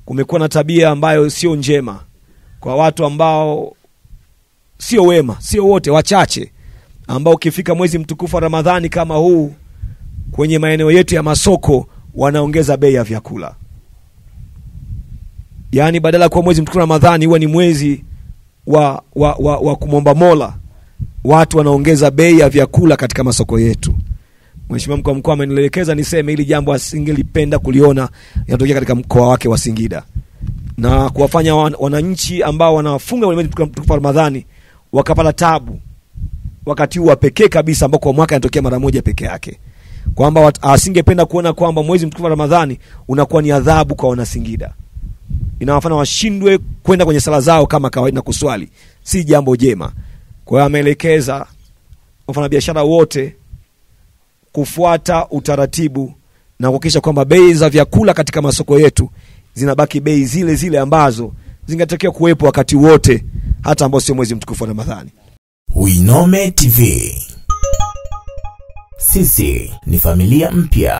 kumekuwa na tabia ambayo sio njema kwa watu ambao sio wema, sio wote, wachache ambao ukifika mwezi mtukufu wa Ramadhani kama huu kwenye maeneo yetu ya masoko wanaongeza bei ya vyakula. Yaani badala kwa mwezi mtukufu wa Ramadhani huwa ni mwezi wa kumomba Mola, watu wanaongeza bei ya vyakula katika masoko yetu. Mheshimiwa mkuu wa mkoa amenielekeza niseme hili jambo asingelipenda kuliona yanatokea katika mkoa wake wa Singida, na kuwafanya wananchi ambao wanafunga mwezi mtukufu wa Ramadhani wakapata tabu wakati huu pekee kabisa ambao kwa mwaka yanatokea mara moja pekee yake, kwamba asingependa kuona kwamba mwezi mtukufu wa Ramadhani unakuwa ni adhabu kwa wana Singida, inawafanya washindwe kwenda kwenye sala zao kama kawaida na kuswali. Si jambo jema. Kwa hiyo ameelekeza wafanyabiashara wote kufuata utaratibu na kuhakikisha kwamba bei za vyakula katika masoko yetu zinabaki bei zile zile ambazo zingetakiwa kuwepo wakati wote, hata ambao sio mwezi mtukufu wa Ramadhani. Winome TV, sisi ni familia mpya.